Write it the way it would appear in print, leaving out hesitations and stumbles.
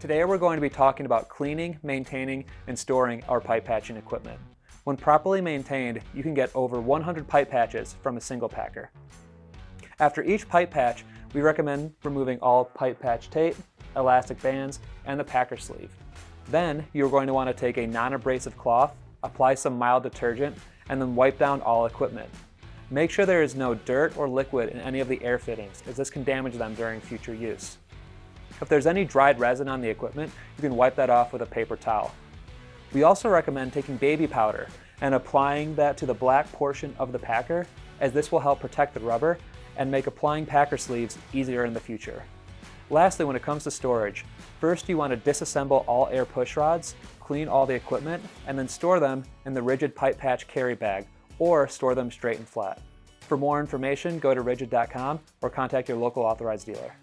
Today we're going to be talking about cleaning, maintaining, and storing our pipe patching equipment. When properly maintained, you can get over 100 pipe patches from a single packer. After each pipe patch, we recommend removing all pipe patch tape, elastic bands, and the packer sleeve. Then you're going to want to take a non-abrasive cloth, apply some mild detergent, and then wipe down all equipment. Make sure there is no dirt or liquid in any of the air fittings, as this can damage them during future use. If there's any dried resin on the equipment, you can wipe that off with a paper towel. We also recommend taking baby powder and applying that to the black portion of the packer, as this will help protect the rubber and make applying packer sleeves easier in the future. Lastly, when it comes to storage, first you want to disassemble all air push rods, clean all the equipment, and then store them in the RIDGID pipe patch carry bag, or store them straight and flat. For more information, go to RIDGID.com or contact your local authorized dealer.